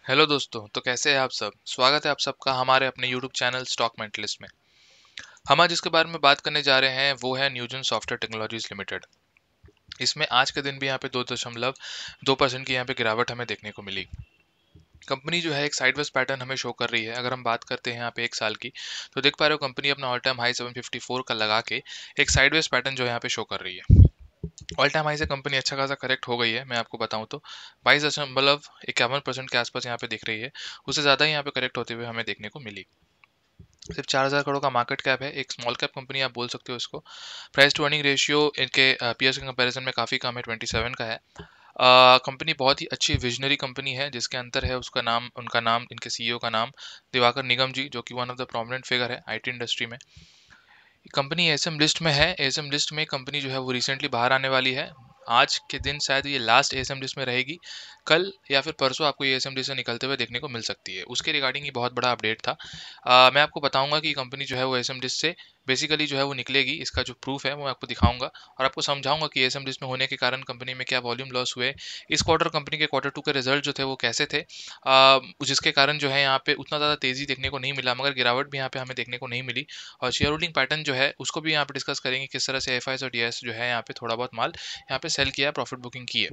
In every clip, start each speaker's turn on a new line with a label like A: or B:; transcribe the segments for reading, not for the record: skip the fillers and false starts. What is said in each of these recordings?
A: Hello दोस्तों। तो कैसे हैं आप सब? स्वागत है आप सबका हमारे अपने यूट्यूब चैनल स्टॉक मेंटलिस्ट में। हम आज जिसके बारे में बात करने जा रहे हैं वो है न्यूजन सॉफ्टवेयर टेक्नोलॉजीज लिमिटेड। इसमें आज के दिन भी यहाँ पे 2.2% की यहाँ पे गिरावट हमें देखने को मिली। कंपनी जो है एक साइडवेज पैटर्न हमें शो कर रही है। अगर हम बात करते हैं यहाँ पे एक साल की, तो देख पा रहे हो कंपनी अपना ऑल टाइम हाई 754 का लगा के एक साइडवेज पैटर्न जो यहाँ पे शो कर रही है। ऑल टाइम हाई से कंपनी अच्छा खासा करेक्ट हो गई है। मैं आपको बताऊं तो 22.51% के आसपास यहाँ पे दिख रही है। उससे ज़्यादा ही यहाँ पे करेक्ट होते हुए हमें देखने को मिली। सिर्फ 4,000 करोड़ का मार्केट कैप है। एक स्मॉल कैप कंपनी आप बोल सकते हो इसको। प्राइस टू अर्निंग रेशियो इनके पीएस के कंपैरिजन में काफ़ी कम है, 27 का है। कंपनी बहुत ही अच्छी विजनरी कंपनी है। जिसके अंतर है उसका नाम, उनका नाम, इनके सीईओ का नाम दिवाकर निगम जी, जो कि one of the prominent figure है आईटी इंडस्ट्री में। कंपनी एसएम लिस्ट में है। एसएम लिस्ट में कंपनी जो है वो रिसेंटली बाहर आने वाली है। आज के दिन शायद ये लास्ट एसएम लिस्ट में रहेगी। कल या फिर परसों आपको ये एसएम लिस्ट से निकलते हुए देखने को मिल सकती है। उसके रिगार्डिंग ये बहुत बड़ा अपडेट था। मैं आपको बताऊंगा कि कंपनी जो है वो एसएम लिस्ट से बेसिकली जो है वो निकलेगी। इसका जो प्रूफ है वो मैं आपको दिखाऊंगा और आपको समझाऊंगा कि एसएम लिस्ट में होने के कारण कंपनी में क्या वॉल्यूम लॉस हुए। इस क्वार्टर कंपनी के क्वार्टर टू के रिजल्ट जो थे वो कैसे थे, जिसके कारण जो है यहाँ पे उतना ज़्यादा तेज़ी देखने को नहीं मिला, मगर गिरावट भी यहाँ पे हमें देखने को नहीं मिली। और शेयर होल्डिंग पैटर्न जो है उसको भी यहाँ पे डिस्कस करेंगे, किस तरह से एफ और डीएस जो है यहाँ पे थोड़ा बहुत माल यहाँ पे सेल किया, प्रॉफिट बुकिंग की है।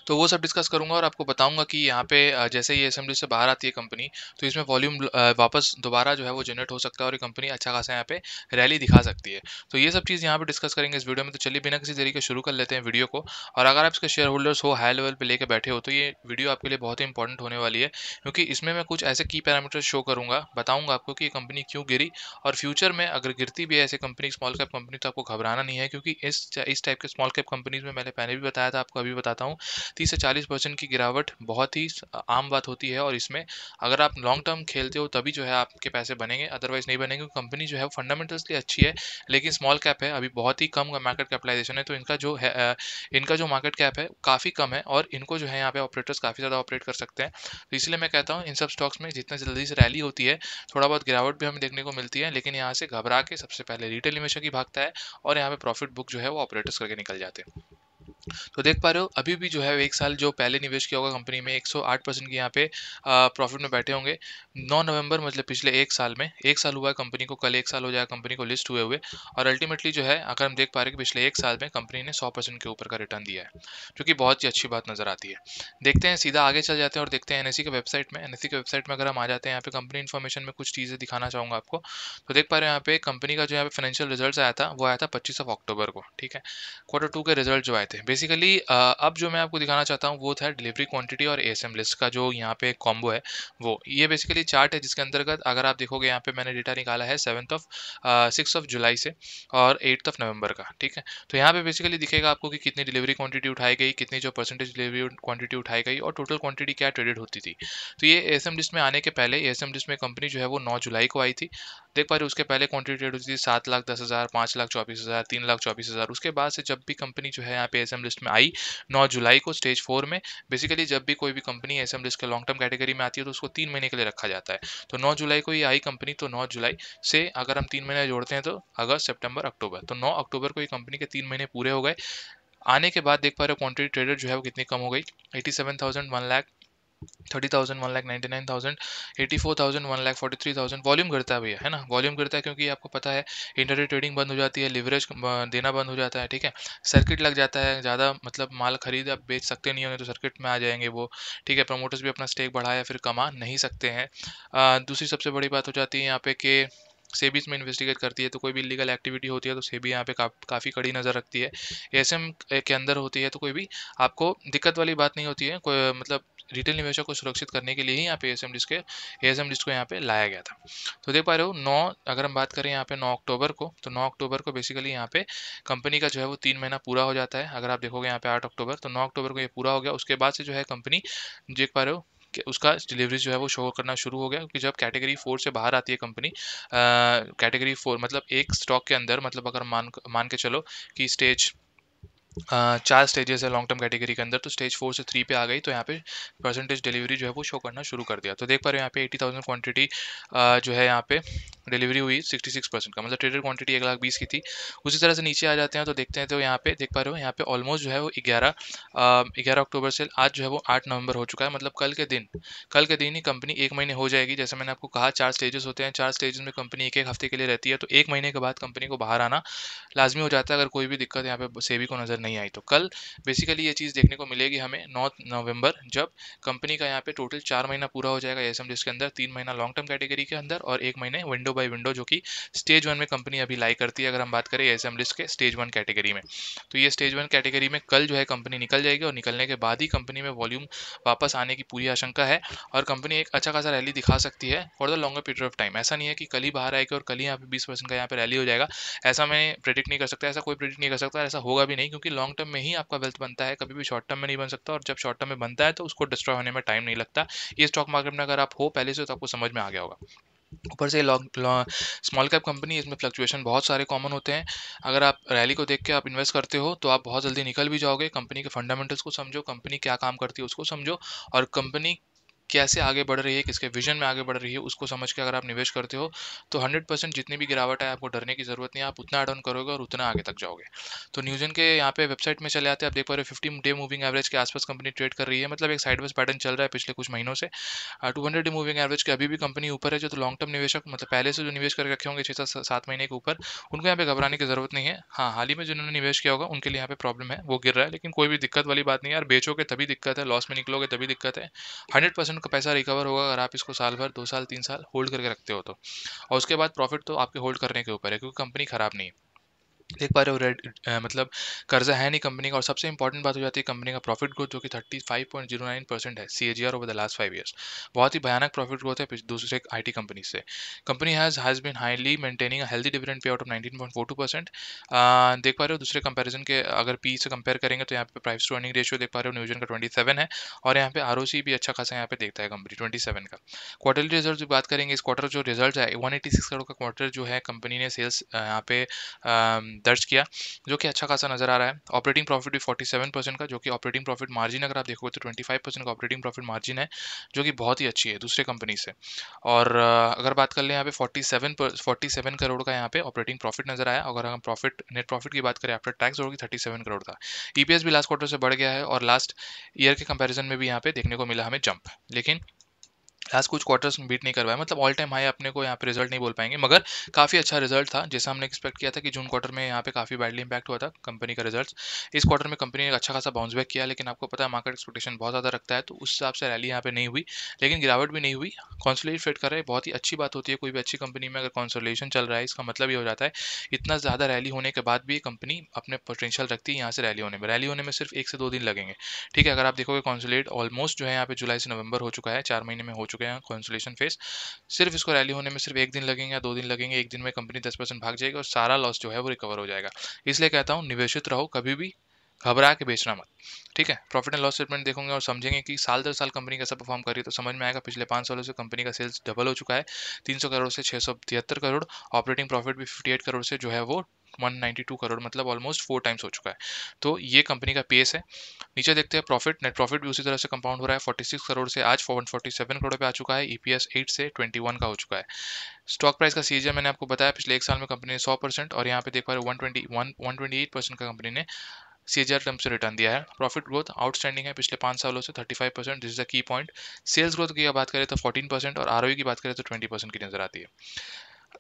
A: तो वो सब डिस्कस करूंगा और आपको बताऊंगा कि यहाँ पे जैसे ये असेंबली से बाहर आती है कंपनी, तो इसमें वॉल्यूम वापस दोबारा जो है वो जनरेट हो सकता है और ये कंपनी अच्छा खासा यहाँ पे रैली दिखा सकती है। तो ये सब चीज़ यहाँ पे डिस्कस करेंगे इस वीडियो में। तो चलिए बिना किसी तरीके शुरू कर लेते हैं वीडियो को। और अगर आप इसके शेयर होल्डर्स हो, हाई लेवल पे लेके बैठे हो, तो ये वीडियो आपके लिए बहुत ही इंपॉर्टेंट होने वाली है, क्योंकि इसमें मैं कुछ ऐसे की पैरामीटर्स शो करूंगा, बताऊंगा आपको कि ये कंपनी क्यों गिरी। और फ्यूचर में अगर गिरती भी है ऐसे कंपनी, स्मॉल कैप कंपनी, तो आपको घबराना नहीं है, क्योंकि इस टाइप के स्मॉल कैप कंपनीज में मैंने पहले भी बताया था, आपको अभी बताता हूँ, 30 से 40% की गिरावट बहुत ही आम बात होती है। और इसमें अगर आप लॉन्ग टर्म खेलते हो तभी जो है आपके पैसे बनेंगे, अदरवाइज नहीं बनेंगे। कंपनी जो है फंडामेंटल्सली अच्छी है, लेकिन स्मॉल कैप है, अभी बहुत ही कम मार्केट कैपिटलाइजेशन है, तो इनका जो मार्केट कैप है काफ़ी कम है और इनको जो है यहाँ पे ऑपरेटर्स काफ़ी ज़्यादा ऑपरेट कर सकते हैं। तो इसलिए मैं कहता हूँ इन सब स्टॉक्स में जितना जल्दी से रैली होती है, थोड़ा बहुत गिरावट भी हमें देखने को मिलती है, लेकिन यहाँ से घबरा के सबसे पहले रिटेल इन्वेस्टर की भागता है और यहाँ पे प्रॉफिट बुक जो है वो ऑपरेटर्स करके निकल जाते हैं। तो देख पा रहे हो अभी भी जो है एक साल जो पहले निवेश किया होगा कंपनी में, 108% की यहाँ पे प्रॉफिट में बैठे होंगे। 9 नवंबर मतलब पिछले एक साल में, एक साल हुआ है कंपनी को, कल एक साल हो जाएगा कंपनी को लिस्ट हुए हुए। और अल्टीमेटली जो है अगर हम देख पा रहे हैं कि पिछले एक साल में कंपनी ने 100% के ऊपर का रिटर्न दिया है, जो कि बहुत ही अच्छी बात नजर आती है। देखते हैं, सीधा आगे चल जाते हैं और देखते हैं एनएससी के वेबसाइट में। एनएससी के वेबसाइट में अगर हम आ जाते हैं, यहाँ पे कंपनी इन्फॉर्मेशन में कुछ चीज़ें दिखाना चाहूँगा आपको। तो देख पा रहे हैं यहाँ पे कंपनी का जो यहाँ पे फाइनेंशियल रिजल्ट आया था वो आया था 25 को, ठीक है। क्वार्टर टू के रिजल्ट जो आए थे बेसिकली, अब जो मैं आपको दिखाना चाहता हूँ वो था डिलीवरी क्वांटिटी और एएसएम लिस्ट का जो यहाँ पे कॉम्बो है। वो ये बेसिकली चार्ट है जिसके अंतर्गत अगर आप देखोगे यहाँ पे मैंने डेटा निकाला है 6 जुलाई से और 8 नवंबर का, ठीक है। तो यहाँ पे बेसिकली दिखेगा आपको कि कितनी डिलीवरी क्वांटिटी उठाई गई, कितनी जो परसेंटेज डिलीवरी क्वांटिटी उठाई गई और टोटल क्वांटिटी क्या ट्रेडेड होती थी। तो ये एएसएम लिस्ट में आने के पहले, एएसएम लिस्ट में कंपनी जो है वो 9 जुलाई को आई थी। देख पा रहे हो उसके पहले क्वांटिटी ट्रेड होती थी 7,10,000, 5,24,000, 3,24,000। उसके बाद से जब भी कंपनी जो है यहाँ पे एसएम लिस्ट में आई 9 जुलाई को स्टेज 4 में, बेसिकली जब भी कोई भी कंपनी एसएम लिस्ट के लॉन्ग टर्म कैटेगरी में आती है तो उसको 3 महीने के लिए रखा जाता है। तो 9 जुलाई को ये आई कंपनी, तो 9 जुलाई से अगर हम 3 महीने जोड़ते हैं तो अगस्त, सितंबर, अक्टूबर, तो 9 अक्टूबर को ये कंपनी के 3 महीने पूरे हो गए। आने के बाद देख पा रहे हो क्वांटिटी ट्रेडेड जो है वो कितनी कम हो गई, 87,000, 1 लाख 30,000, 1,99,000, 84,000, 1,43,000। वॉल्यूम गिरता है भैया, है ना। वॉल्यूम गिरता है क्योंकि आपको पता है इंटरडे ट्रेडिंग बंद हो जाती है, लिवरेज देना बंद हो जाता है, ठीक है। सर्किट लग जाता है, ज़्यादा मतलब माल खरीद आप बेच सकते नहीं होंगे तो सर्किट में आ जाएंगे वो, ठीक है। प्रमोटर्स भी अपना स्टेक बढ़ाया फिर कमा नहीं सकते हैं। दूसरी सबसे बड़ी बात हो जाती है यहाँ पे कि सेबी इसमें इन्वेस्टिगेट करती है, तो कोई भी इलीगल एक्टिविटी होती है तो सेबी यहाँ पे काफ़ी कड़ी नज़र रखती है। एएसएम के अंदर होती है तो कोई भी आपको दिक्कत वाली बात नहीं होती है, कोई मतलब रिटेल निवेशक को सुरक्षित करने के लिए ही यहाँ पे एएसएम लिस्ट को यहाँ पे लाया गया था। तो देख पा रहे हो अगर हम बात करें यहाँ पे 9 अक्टूबर को, तो 9 अक्टूबर को बेसिकली यहाँ पे कंपनी का जो है वो 3 महीना पूरा हो जाता है। अगर आप देखोगे यहाँ पे 8 अक्टूबर, तो 9 अक्टूबर को ये पूरा हो गया। उसके बाद से जो है कंपनी देख पा रहे हो कि उसका डिलीवरी जो है वो शो करना शुरू हो गया, क्योंकि जब कैटेगरी 4 से बाहर आती है कंपनी, कैटेगरी 4 मतलब एक स्टॉक के अंदर, मतलब अगर मान मान के चलो कि स्टेज चार स्टेजेस है लॉन्ग टर्म कैटेगरी के अंदर, तो स्टेज 4 से 3 पे आ गई, तो यहाँ पे परसेंटेज डिलीवरी जो है वो शो करना शुरू कर दिया। तो देख पा रहे हो यहाँ पे 80,000 क्वांटिटी जो है यहाँ पे डिलीवरी हुई 66% का, मतलब ट्रेडेड क्वांटिटी 1,20,000 की थी। उसी तरह से नीचे आ जाते हैं तो देखते हैं, तो यहाँ पे देख पा रहे हो यहाँ पे ऑलमोस्ट जो है वो 11 अक्टूबर से आज जो है वो 8 नवंबर हो चुका है, मतलब कल के दिन ही कंपनी 1 महीने हो जाएगी। जैसे मैंने आपको कहा 4 स्टेजेस होते हैं, 4 स्टेजेस में कंपनी एक एक हफ्ते के लिए रहती है, तो 1 महीने के बाद कंपनी को बाहर आना लाजमी हो जाता है, अगर कोई भी दिक्कत यहाँ पे सेबी को नज़र नहीं आई तो। कल बेसिकली ये चीज़ देखने को मिलेगी हमें 9 नवंबर, जब कंपनी का यहाँ पे टोटल 4 महीना पूरा हो जाएगा एसएम जिसके अंदर, 3 महीना लॉन्ग टर्म कैटेगरी के अंदर और 1 महीने विंडो बाय विंडो, जो कि स्टेज 1 में कंपनी अभी लाई करती है, अगर हम बात करें एसएम लिस्ट के स्टेज 1 कैटेगरी में। तो ये स्टेज 1 कैटेगरी में कल जो है कंपनी निकल जाएगी, और निकलने के बाद ही कंपनी में वॉल्यूम वापस आने की पूरी आशंका है, और कंपनी एक अच्छा खासा रैली दिखा सकती है for the longer period of time. ऐसा नहीं है कि कल ही बाहर आएगी और कल ही यहाँ पे 20% का यहाँ पे रैली हो जाएगा, ऐसा मैं प्रेडिक्ट नहीं कर सकता, ऐसा कोई प्रेडिक्ट नहीं कर सकता, ऐसा होगा भी नहीं, क्योंकि लॉन्ग टर्म में ही आपका वेल्थ बनता है, कभी भी शॉर्ट टर्म में नहीं बन सकता, और जब शॉर्ट टर्म में बनता है तो उसको डिस्ट्रॉय होने में टाइम नहीं लगता। ये स्टॉक मार्केट में अगर आप हो पहले से तो आपको समझ में आ गया होगा। ऊपर से लॉन्ग स्मॉल कैप कंपनी, इसमें फ्लक्चुएशन बहुत सारे कॉमन होते हैं। अगर आप रैली को देख के आप इन्वेस्ट करते हो तो आप बहुत जल्दी निकल भी जाओगे। कंपनी के फंडामेंटल्स को समझो, कंपनी क्या काम करती है उसको समझो, और कंपनी कैसे आगे बढ़ रही है, किसके विजन में आगे बढ़ रही है उसको समझ के अगर आप निवेश करते हो तो 100% जितनी भी गिरावट है आपको डरने की जरूरत नहीं है, आप उतना डाउन करोगे और उतना आगे तक जाओगे। तो न्यूजन के यहाँ पे वेबसाइट में चले आते हैं, आप देख पा रहे हो 50 डे मूविंग एवरेज के आसपास कंपनी ट्रेड कर रही है, मतलब एक साइडवेज पैटर्न चल रहा है पिछले कुछ महीनों से। 200 डे मूविंग एवरेज के अभी भी कंपनी ऊपर है, जो तो लॉन्ग टर्म निवेशक मतलब पहले से जो निवेश करके रखे होंगे 6 7 महीने के ऊपर, उनको यहाँ पे घबराने की जरूरत नहीं है। हाँ, हाल ही में जिन्होंने निवेश किया होगा उनके लिए यहाँ पे प्रॉब्लम है, वो गिर रहा है, लेकिन कोई भी दिक्कत वाली बात नहीं है यार, बेचोगे तभी दिक्कत है, लॉस में निकलोगे तभी दिक्कत है। 100% का पैसा रिकवर होगा अगर आप इसको साल भर 2 साल 3 साल होल्ड करके रखते हो तो, और उसके बाद प्रॉफिट तो आपके होल्ड करने के ऊपर है, क्योंकि कंपनी खराब नहीं है। देख पा रहे हो मतलब कर्जा है नहीं कंपनी का, और सबसे इंपॉर्टेंट बात हो जाती है कंपनी का प्रॉफिट ग्रोथ, जो कि 35.09% है CAGR over the last 5 years. बहुत ही भयानक प्रॉफिट ग्रोथ है दूसरे आईटी कंपनी से। Company has been highly maintaining a healthy dividend payout of 19.42%। देख पा रहे हो दूसरे कंपैरिजन के अगर पी से कंपेयर करेंगे तो यहाँ पे प्राइस टू अर्निंग रेशियो देख पा रहे हो न्यूजन का 27 है, और यहाँ पे ROC भी अच्छा खासा यहाँ पे देखता है कंपनी 27 का। क्वार्टरली रिजल्ट की बात करेंगे, इस क्वार्टर जो रिजल्ट है 186 करोड़ का क्वार्टर जो है कंपनी ने सेल्स यहाँ पे दर्ज किया, जो कि अच्छा खासा नजर आ रहा है। ऑपरेटिंग प्रॉफिट भी 47% का, जो कि ऑपरेटिंग प्रॉफिट मार्जिन अगर आप देखोगे तो 25% का ऑपरेटिंग प्रॉफिट मार्जिन है, जो कि बहुत ही अच्छी है दूसरे कंपनी से। और अगर बात कर ले यहाँ पे 47 करोड़ का यहाँ पे ऑपरेटिंग प्रॉफिट नजर आया। अगर हम प्रॉफिट नेट प्रॉफिट की बात करें आफ्टर टैक्स होगी 37 करोड़ का। EPS भी लास्ट क्वार्टर से बढ़ गया है, और लास्ट ईयर के कंपैरिजन में भी यहाँ पे देखने को मिला हमें जंप, लेकिन लास्ट कुछ क्वार्टर्स में बीट नहीं करवाया, मतलब ऑल टाइम हाई अपने को यहाँ पे रिजल्ट नहीं बोल पाएंगे, मगर काफी अच्छा रिजल्ट था, जैसा हमने एक्सपेक्ट किया था कि जून क्वार्टर में यहाँ पे काफी बैडली इंपैक्ट हुआ था कंपनी का रिजल्ट। इस क्वार्टर में कंपनी ने अच्छा खासा बाउंस बैक किया, लेकिन आपको पता है मार्केट एक्सपेक्टेशन बहुत ज्यादा रखता है, तो उस हिसाब से रैली यहाँ पे नहीं हुई, लेकिन गिरावट भी नहीं हुई। कॉन्सोलिडेट ट्रेड कर रहे हैं, बहुत ही अच्छी बात होती है कोई भी अच्छी कंपनी में अगर कॉन्सोलिडेशन चल रहा है, इसका मतलब ये हो जाता है इतना ज्यादा रैली होने के बाद भी कंपनी अपने पोटेंशियल रखती है यहाँ से रैली होने में सिर्फ 1 से 2 दिन लगेंगे। ठीक है, अगर आप देखोगे कॉन्सोलिडेट ऑलमोस्ट जो है यहाँ पे जुलाई से नवंबर हो चुका है, 4 महीने में हो चुके हैं कॉन्सोलेशन फेज, सिर्फ इसको रैली होने में सिर्फ 1 दिन लगेंगे या 2 दिन लगेंगे, 1 दिन में कंपनी 10% भाग जाएगी और सारा लॉस जो है वो रिकवर हो जाएगा। इसलिए कहता हूँ निवेशित रहो, कभी भी घबरा के बेचना मत। ठीक है, प्रॉफिट एंड लॉस स्टेटमेंट देखोगे और समझेंगे कि साल दर साल कंपनी कैसा परफॉर्म कर रही है, तो समझ में आएगा पिछले 5 सालों से कंपनी का सेल्स डबल हो चुका है, 300 करोड़ से 673 करोड़। ऑपरेटिंग प्रॉफिट भी 58 करोड़ से जो है वो 192 करोड़, मतलब ऑलमोस्ट 4 टाइम्स हो चुका है। तो ये कंपनी का पेस है। नीचे देखते हैं प्रॉफिट, नेट प्रॉफिट भी उसी तरह से कंपाउंड हो रहा है, 46 करोड़ से आज 147 करोड़ पे आ चुका है, EPS 8 से 21 का हो चुका है। स्टॉक प्राइस का सीजन मैंने आपको बताया, पिछले एक साल में कंपनी ने 100%, और यहाँ पे देख पा रहे 128% का कंपनी ने CAGR टर्म से रिटर्न दिया है। प्रॉफिट ग्रोथ आउटस्टैंडिंग है पिछले 5 सालों से 35%, this is the key point. Sales growth की बात करें तो 14%, और ROE की बात करें तो 20% की नजर आती है।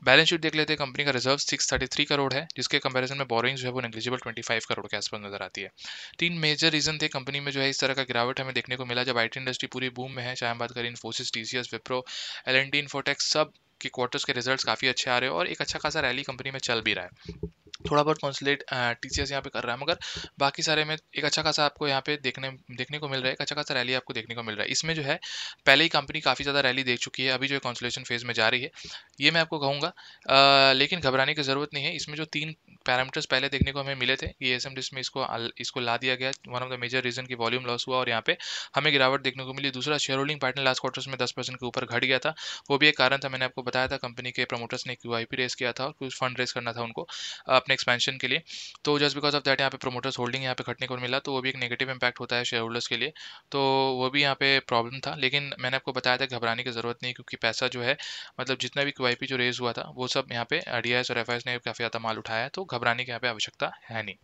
A: बैलेंस शीट देख लेते हैं, कंपनी का रिजर्व 633 करोड़ है, जिसके कंपैरिजन में बोरिंग्स जो है वो नेग्लिजिबल 25 करोड़ के आसपास नजर आती है। 3 मेजर रीजन थे कंपनी में जो है इस तरह का गिरावट हमें देखने को मिला, जब IT इंडस्ट्री पूरी बूम में है, चाहे हम बात करें इन्फोसिस, TCS, विप्रो, L&T, इन्फोटेक्स, सब के क्वार्टर्स के रिजल्ट्स काफी अच्छे आ रहे हैं, और एक अच्छा खासा रैली कंपनी में चल भी रहा है। थोड़ा बहुत कॉन्सुलेट TCS यहाँ पे कर रहा है, मगर बाकी सारे में एक अच्छा खासा आपको यहाँ पे देखने को मिल रहा है, एक अच्छा खासा रैली आपको देखने को मिल रहा है। इसमें जो है पहले ही कंपनी काफ़ी ज़्यादा रैली देख चुकी है, अभी जो है कॉन्सुलेशन फेज में जा रही है, ये मैं आपको कहूँगा। लेकिन घबराने की ज़रूरत नहीं है। इसमें जो 3 पैरामीटर्स पहले देखने को हमें मिले थे, ये एसएम लिस्ट में इसको ला दिया गया, one of the major reason की वॉल्यूम लॉस हुआ और यहाँ पे हमें गिरावट देखने को मिली। दूसरा, share holding pattern last quarters में 10% के ऊपर घट गया था, वो भी एक कारण था, मैंने आपको बताया था। कंपनी के प्रमोटर्स ने QIP रेस किया था और कुछ फंड रेस करना था उनको अपने अपने एक्सपेंशन के लिए। तो जस्ट बिकॉज ऑफ दैट यहाँ पे प्रोमोटर्स होल्डिंग यहाँ पे खटने को मिला, तो वो भी एक नेगेटिव इम्पैक्ट होता है शेयर होल्डर्स के लिए। तो वो भी यहाँ पे प्रॉब्लम था, लेकिन मैंने आपको बताया था घबराने की ज़रूरत नहीं, क्योंकि पैसा जो है मतलब जितना भी QIP जो रेज हुआ था वो सब यहाँ पे DIS और FIS ने काफ़ी ज़्यादा माल उठाया है, तो घबराने की यहाँ पे आवश्यकता है नहीं।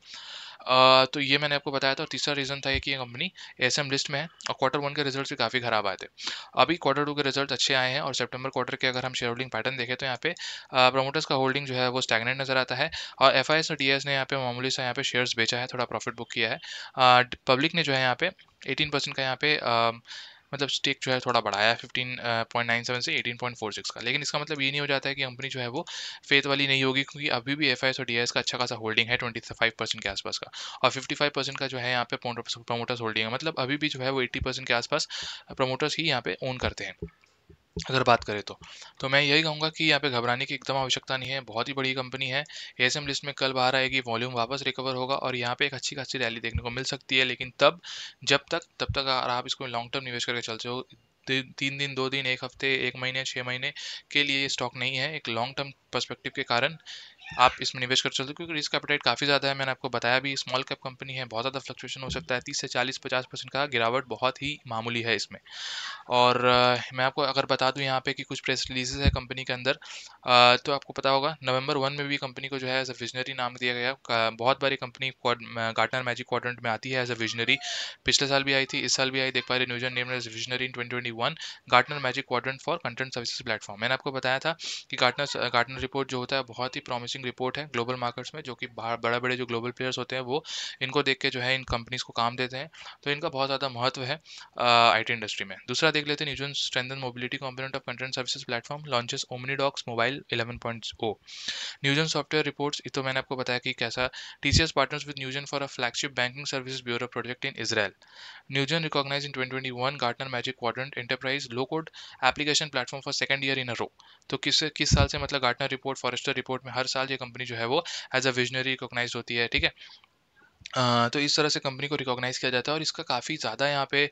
A: तो ये मैंने आपको बताया था। और तीसरा रीज़न था ये कि ये कंपनी ASM लिस्ट में है और Q1 के रिजल्ट भी काफ़ी खराब आए थे। अभी Q2 के रिजल्ट अच्छे आए हैं और सितंबर क्वार्टर के अगर हम शेयर होल्डिंग पैटर्न देखें तो यहाँ पे प्रोमोटर्स का होल्डिंग जो है वो स्टैग्नेंट नजर आता है, और FIS और DIS ने यहाँ पे मामूली सा यहाँ पे शेयर्स बेचा है, थोड़ा प्रॉफिट बुक किया है। पब्लिक ने जो है यहाँ पे 18% का यहाँ पे मतलब स्टेक जो है थोड़ा बढ़ाया है 15.97 से 18.46 का। लेकिन इसका मतलब ये नहीं हो जाता है कि कंपनी जो है वो फेथ वाली नहीं होगी, क्योंकि अभी भी FIS और DIS का अच्छा खासा होल्डिंग है 25% के आसपास का, और 55% का जो है यहाँ पे प्रोमोटर्स होल्डिंग है। मतलब अभी भी जो है वो 80% के आसपास प्रमोटर्स ही यहाँ पे ओन करते हैं अगर बात करें तो मैं यही कहूँगा कि यहाँ पे घबराने की एकदम आवश्यकता नहीं है। बहुत ही बड़ी कंपनी है, ASM लिस्ट में कल बाहर आएगी, वॉल्यूम वापस रिकवर होगा और यहाँ पे एक अच्छी खासी रैली देखने को मिल सकती है। लेकिन तब तक अगर आप इसको लॉन्ग टर्म निवेश करके चलते हो, 3 दिन 2 दिन 1 हफ्ते 1 महीने 6 महीने के लिए ये स्टॉक नहीं है। एक लॉन्ग टर्म पर्सपेक्टिव के कारण आप इसमें निवेश कर सकते हो, क्योंकि रिस्क एपेटाइट काफ़ी ज़्यादा है। मैंने आपको बताया भी, स्मॉल कैप कंपनी है, बहुत ज़्यादा फ्लक्चुएशन हो सकता है, 30 से 40-50% का गिरावट बहुत ही मामूली है इसमें। और मैं आपको अगर बता दूं यहाँ पे कि कुछ प्रेस रिलीजेस है कंपनी के अंदर, तो आपको पता होगा नवंबर 1 में भी कंपनी को जो है एज अ विजनरी नाम दिया गया। बहुत बारी कंपनी गार्टनर मैजिक क्वाड्रेंट में आती है एज अ विजनरी। पिछले साल भी आई थी, इस साल भी आई, देख पा रहे Newgen name as visionary in 2021 Gartner magic quadrant for content services platform. मैंने आपको बताया था कि गार्टनर रिपोर्ट जो होता है बहुत ही प्रॉमिसिंग रिपोर्ट है ग्लोबल मार्केट्स में, जो कि बड़े बड़े जो ग्लोबल प्लेयर्स होते हैं वो इनको देख के जो है इन कंपनीज को काम देते हैं। तो इनका बहुत ज़्यादा महत्व है IT इंडस्ट्री में। दूसरा देख लेते हैं, Newgen strengthen mobility component of content services platform launches OmniDocs mobile 11.0। Newgen software reports, ये तो मैंने आपको बताया कि कैसा। TCS partners with Newgen for a flagship banking services bureau project in Israel. Newgen recognise in 2021 Gartner magic quadrant enterprise low code application platform for second year in a row. तो किस साल से, मतलब गार्टनर रिपोर्ट फॉरेस्टर रिपोर्ट में हर साल ये company जो है वो एज अ विजनरी रिकॉग्नाइज होती है, ठीक है। तो इस तरह से कंपनी को रिकॉग्नाइज किया जाता है और इसका काफ़ी ज़्यादा यहाँ पे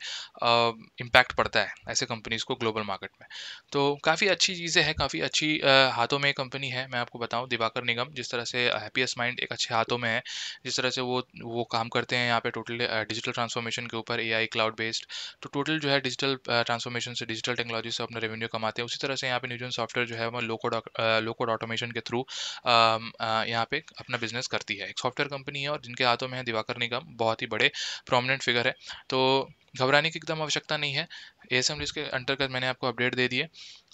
A: इम्पैक्ट पड़ता है ऐसे कंपनीज को ग्लोबल मार्केट में। तो काफ़ी अच्छी चीज़ें हैं, काफ़ी अच्छी हाथों में कंपनी है। मैं आपको बताऊं, दिवाकर निगम जिस तरह से हैप्पीएस्ट माइंड एक अच्छे हाथों में है, जिस तरह से वो काम करते हैं यहाँ पे टोटल डिजिटल ट्रांसफॉर्मेशन के ऊपर, AI क्लाउड बेस्ड। तो टोटल जो है डिजिटल ट्रांसफॉर्मेशन से, डिजिटल टेक्नोलॉजी से अपना रेवेन्यू कमाते हैं। उसी तरह से यहाँ पे न्यूजन सॉफ्टवेयर जो है वो लो कोड ऑटोमेशन के थ्रू यहाँ पे अपना बिजनेस करती है। एक सॉफ्टवेयर कंपनी है और जिनके हाथों में है दिवाकर निगम, बहुत ही बड़े प्रोमिनेंट फिगर है। तो घबराने की एकदम आवश्यकता नहीं है। ASM लिस्ट के अंतर्गत मैंने आपको अपडेट दे दिए।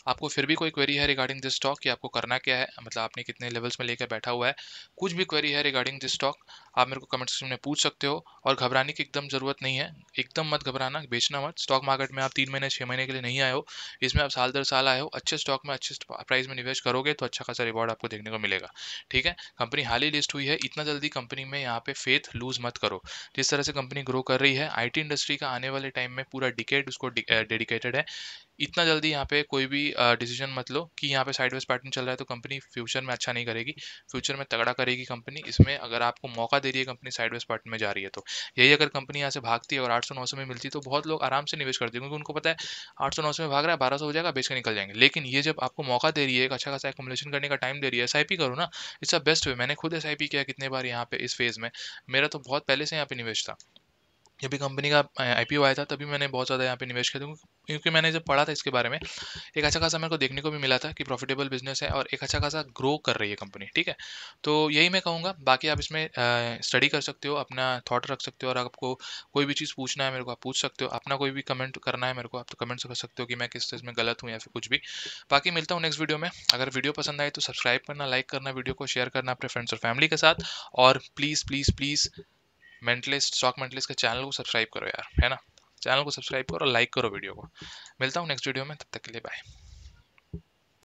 A: आपको फिर भी कोई क्वेरी है रिगार्डिंग दिस स्टॉक कि आपको करना क्या है, मतलब आपने कितने लेवल्स में लेकर बैठा हुआ है, कुछ भी क्वेरी है रिगार्डिंग दिस स्टॉक, आप मेरे को कमेंट सेक्शन में पूछ सकते हो। और घबराने की एकदम ज़रूरत नहीं है, एकदम मत घबराना, बेचना मत। स्टॉक मार्केट में आप 3 महीने 6 महीने के लिए नहीं आए हो, इसमें आप साल दर साल आए हो। अच्छे स्टॉक में अच्छे प्राइस में निवेश करोगे तो अच्छा खासा रिवॉर्ड आपको देखने को मिलेगा, ठीक है। कंपनी हाल ही लिस्ट हुई है, इतना जल्दी कंपनी में यहाँ पे फेथ लूज मत करो। जिस तरह से कंपनी ग्रो कर रही है, IT इंडस्ट्री का आने वाले टाइम में पूरा डिकेड उसको डेडिकेटेड है। इतना जल्दी यहाँ पे कोई भी डिसीजन मत लो कि यहाँ पे साइडवेज पैटर्न चल रहा है तो कंपनी फ्यूचर में अच्छा नहीं करेगी। फ्यूचर में तगड़ा करेगी कंपनी, इसमें अगर आपको मौका दे रही है कंपनी साइडवेज पैटर्न में जा रही है तो। यही अगर कंपनी यहाँ से भागती है और 800-900 में मिलती तो बहुत लोग आराम से निवेश करते हैं, क्योंकि उनको पता है 800-900 में भाग रहा है, 1200 हो जाएगा, बेच के निकल जाएंगे। लेकिन ये जब आपको मौका दे रही है, एक अच्छा खासा एक्युमुलेशन करने का टाइम दे रही है, SIP करो ना। It's a best way. मैंने खुद SIP किया कितने बार यहाँ पे इस फेज में। मेरा तो बहुत पहले से यहाँ पे निवेश था, जब भी कंपनी का IPO आया था तभी मैंने बहुत ज़्यादा यहाँ पे निवेश किया था, क्योंकि मैंने जब पढ़ा था इसके बारे में, एक अच्छा खासा मेरे को देखने को भी मिला था कि प्रॉफिटेबल बिजनेस है और एक अच्छा खासा ग्रो कर रही है कंपनी, ठीक है। तो यही मैं कहूँगा, बाकी आप इसमें स्टडी कर सकते हो, अपना थॉट रख सकते हो, और आपको कोई भी चीज़ पूछना है मेरे को आप पूछ सकते हो, अपना कोई भी कमेंट करना है मेरे को आप तो कमेंट कर सकते हो कि मैं किस चीज़ में गलत हूँ या फिर कुछ भी। बाकी मिलता हूँ नेक्स्ट वीडियो में। अगर वीडियो पसंद आए तो सब्सक्राइब करना, लाइक करना, वीडियो को शेयर करना अपने फ्रेंड्स और फैमिली के साथ, और please please please mentalist stock mentalist के चैनल को सब्सक्राइब करो यार, है ना। चैनल को सब्सक्राइब करो और लाइक करो वीडियो को। मिलता हूँ नेक्स्ट वीडियो में, तब तक के लिए बाय।